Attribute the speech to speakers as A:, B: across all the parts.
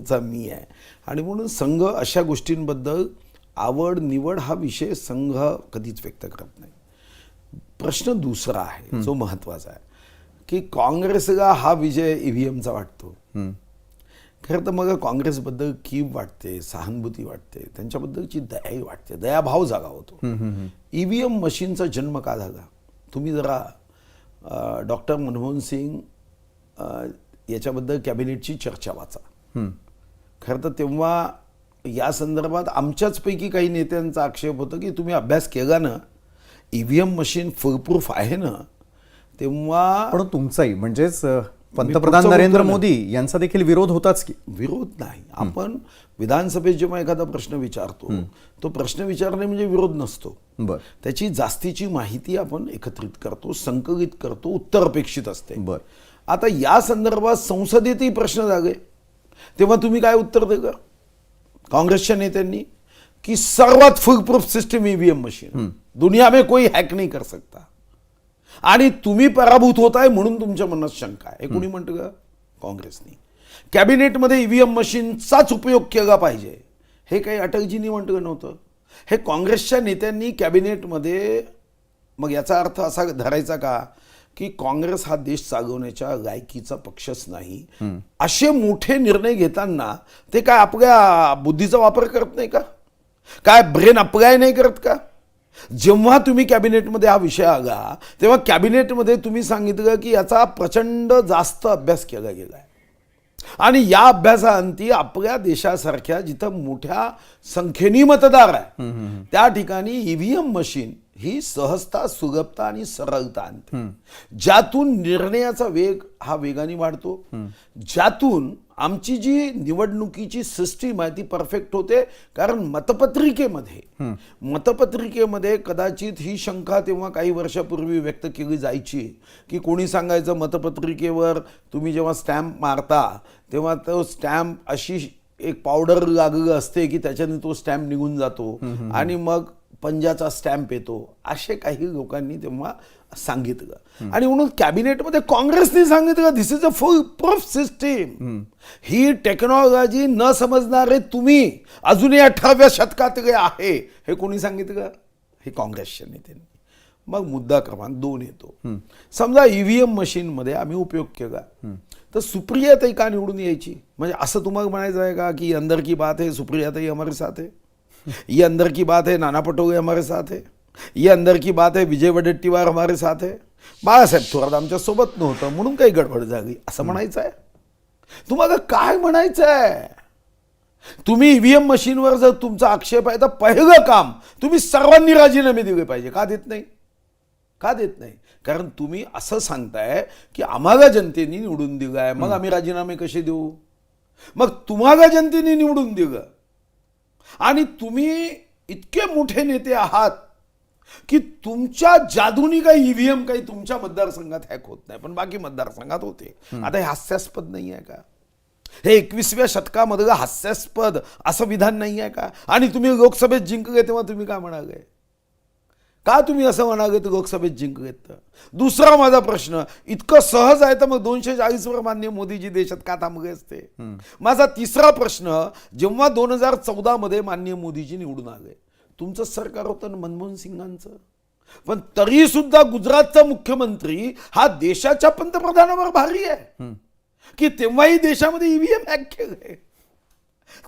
A: चा मी आहे आणि म्हणून संघ अशा गोष्टींबद्दल आवड निवड हा विषय संघ कधीच व्यक्त करत नाही. प्रश्न दुसरा आहे जो महत्वाचा आहे की काँग्रेसला हा विजय ईव्हीएमचा वाटतो. खरं तर मग काँग्रेसबद्दल कीव वाटते, सहानुभूती वाटते, त्यांच्याबद्दलची दयाही वाटते, दयाभाव जागा होतो. ईव्हीएम मशीनचा जन्म का झाला? तुम्ही जरा डॉक्टर मनमोहन सिंग याच्याबद्दल कॅबिनेटची चर्चा वाचा. खरं तर तेव्हा या संदर्भात आमच्याचपैकी काही नेत्यांचा आक्षेप होता की तुम्ही अभ्यास केला ना, ईव्हीएम मशीन फुलप्रूफ आहे ना. तेव्हा
B: पण तुमचाही म्हणजेच पंतप्रधान नरेंद्र मोदी यांचा देखील विरोध होताच की?
A: विरोध नाही. आपण विधानसभेत जेव्हा एखादा प्रश्न विचारतो तो प्रश्न विचारणे म्हणजे विरोध नसतो. त्याची जास्तीची माहिती आपण एकत्रित करतो, संकलित करतो, उत्तर अपेक्षित असते. आता या संदर्भात संसदेतही प्रश्न जागे तेव्हा तुम्ही काय उत्तर दिलं काँग्रेसच्या नेत्यांनी की सर्वात फुलप्रूफ सिस्टम ईव्हीएम मशीन, दुनिया में कोई हॅक नहीं कर सकता, आणि तुम्ही पराभूत होताय म्हणून तुमच्या मनात शंका आहे. हे कोणी म्हणतं का? काँग्रेसनी. कॅबिनेटमध्ये ईव्हीएम मशीनचाच उपयोग केला पाहिजे हे काही अटलजींनी म्हटलं नव्हतं. हे काँग्रेसच्या नेत्यांनी कॅबिनेटमध्ये. मग याचा अर्थ असा धरायचा का की काँग्रेस हा देश चालवण्याच्या लायकीचा पक्षच नाही? असे मोठे निर्णय घेताना ते काय आपल्या बुद्धीचा वापर करत नाही का? काय ब्रेन अप्लाय नाही करत का? जेव्हा तुम्ही कॅबिनेटमध्ये हा विषय आला तेव्हा कॅबिनेटमध्ये तुम्ही सांगितलं की याचा प्रचंड जास्त अभ्यास केला गेला आहे आणि या अभ्यासाअंती आपल्या देशासारख्या जिथं मोठ्या संख्येने मतदार आहे त्या ठिकाणी ईव्हीएम मशीन ही सहजता, सुलभता आणि सरळता आणते, ज्यातून निर्णयाचा वेग हा वेगाने वाढतो, ज्यातून आमची जी निवडणुकीची सिस्टीम आहे ती परफेक्ट होते. कारण मतपत्रिकेमध्ये कदाचित ही शंका तेव्हा काही वर्षापूर्वी व्यक्त केली जायची की कोणी सांगायचं मतपत्रिकेवर तुम्ही जेव्हा स्टॅम्प मारता तेव्हा तो स्टॅम्प अशी एक पावडर लागलं असते की त्याच्याने तो स्टॅम्प निघून जातो आणि मग पंजाचा स्टॅम्प येतो, असे काही लोकांनी तेव्हा सांगितलं. आणि म्हणून कॅबिनेटमध्ये काँग्रेसने सांगितलं this is a full proof system. ही टेक्नॉलॉजी न समजणारे तुम्ही अजूनही 18व्या शतकातले आहे हे कोणी सांगितलं? हे काँग्रेसच्या नेत्यांनी. मग मुद्दा क्रमांक 2 येतो. समजा ईव्हीएम मशीनमध्ये आम्ही उपयोग केला तर सुप्रियाताई का निवडून यायची? म्हणजे असं तुम्हाला म्हणायचं आहे का की अंदर की बात है सुप्रियाताई हमारे साथ है, ये अंदर की बात है नाना पटोले हमारे साथ है, ये अंदर की बात है विजय वडेट्टीवार हमारे साथ है, बाळासाहेब थोरात आमच्या सोबत नव्हतं म्हणून काही गडबड झाली असं म्हणायचं आहे? तुम्हाला काय म्हणायचं आहे? तुम्ही ईव्हीएम मशीनवर जर तुमचा आक्षेप आहे तर पहिलं काम तुम्ही सर्वांनी राजीनामे दिले पाहिजे. का देत नाही? का देत नाही? कारण तुम्ही असं सांगताय की आम्हाला जनतेने निवडून दिलं आहे, मग आम्ही राजीनामे कसे देऊ? मग तुम्हाला जनतेने निवडून दिलं आणि तुम्ही इतके मोठे नेते आहात की तुमच्या जादूनी काही ईव्हीएम काही तुमच्या मतदारसंघात हॅक होत नाही पण बाकी मतदारसंघात होते. आता हे हास्यास्पद नाही आहे का? हे 21व्या शतकामधलं हास्यास्पद असं विधान नाही आहे का? आणि तुम्ही लोकसभेत जिंकले तेव्हा तुम्ही काय म्हणाले? का तुम्ही असं म्हणाले तर लोकसभेत जिंकलेत? दुसरा माझा प्रश्न, इतकं सहज आहे तर मग 240 वर माननीय मोदीजी देशात का थांबले असते? माझा तिसरा प्रश्न, जेव्हा 2014 मध्ये माननीय मोदीजी निवडून आले तुमचं सरकार होतं मनमोहन सिंगांचं, पण तरी सुद्धा गुजरातचा मुख्यमंत्री हा देशाच्या पंतप्रधानावर भारी आहे की तेव्हाही देशामध्ये ईव्हीएम हॅक केलंय.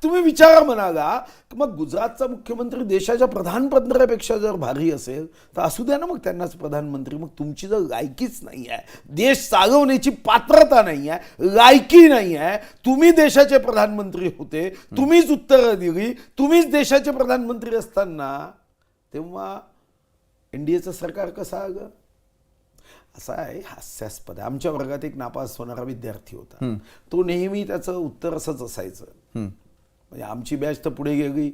A: तुम्ही विचारा म्हणाला मग गुजरातचा मुख्यमंत्री देशाच्या प्रधानमंत्र्यापेक्षा जर भारी असेल तर असू द्या ना मग त्यांनाच प्रधानमंत्री. मग तुमची जर लायकीच नाही आहे, देश चालवण्याची पात्रता नाही आहे, लायकी नाही आहे, तुम्ही देशाचे प्रधानमंत्री होते, तुम्हीच उत्तरं दिली, तुम्हीच देशाचे प्रधानमंत्री असताना तेव्हा एनडीएचं सरकार कसं आलं? असं आहे, हास्यास्पद. आमच्या वर्गात एक नापास होणारा विद्यार्थी होता, तो नेहमी त्याचं उत्तर असंच असायचं, म्हणजे आमची बॅच तर पुढे गेली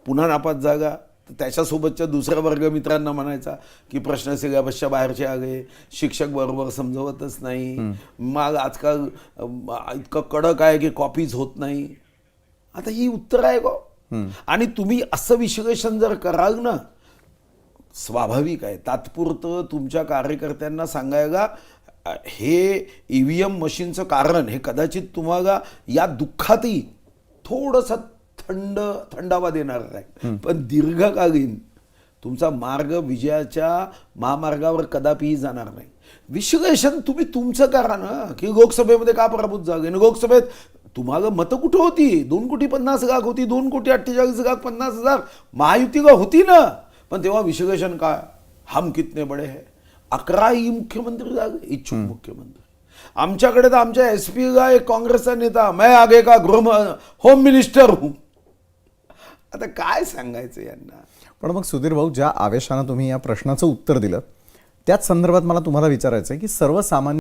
A: पुन्हा नापास जागा तर त्याच्यासोबतच्या दुसऱ्या वर्ग मित्रांना म्हणायचा की प्रश्न सिलेबसच्या बाहेरचे आले, शिक्षक बरोबर समजवतच नाही, मग आजकाल इतकं कडक आहे की कॉपीज होत नाही. आता ही उत्तर आहे का? आणि तुम्ही असं विश्लेषण जर कराल ना, स्वाभाविक आहे तात्पुरतं तुमच्या कार्यकर्त्यांना सांगायला हे ईव्हीएम मशीनचं कारण हे कदाचित तुम्हाला या दुःखातही थोडंसं थंडावा देणार आहे, पण दीर्घकालीन तुमचा मार्ग विजयाच्या महामार्गावर कदापिही जाणार नाही. विश्लेषण तुम्ही तुमचं करा ना, की लोकसभेमध्ये का पराभूत झाले. लोकसभेत तुम्हाला मतं कुठं होती? 2,50,00,000 होती, 2,48,50,000 महायुतीला होती ना. पण तेव्हा विश्लेषण काय, हम कितने बडे है. 11 मुख्यमंत्री झाले, इच्छुक मुख्यमंत्री. आमच्याकडे तर आमच्या SP-ला एक काँग्रेसचा नेता, मैं आगे का होम मिनिस्टर हूं. आता काय सांगायचं यांना.
B: पण मग सुधीर भाऊ, ज्या आवेशानं तुम्ही या प्रश्नाचं उत्तर दिलं त्याच संदर्भात मला तुम्हाला विचारायचं आहे की सर्वसामान्य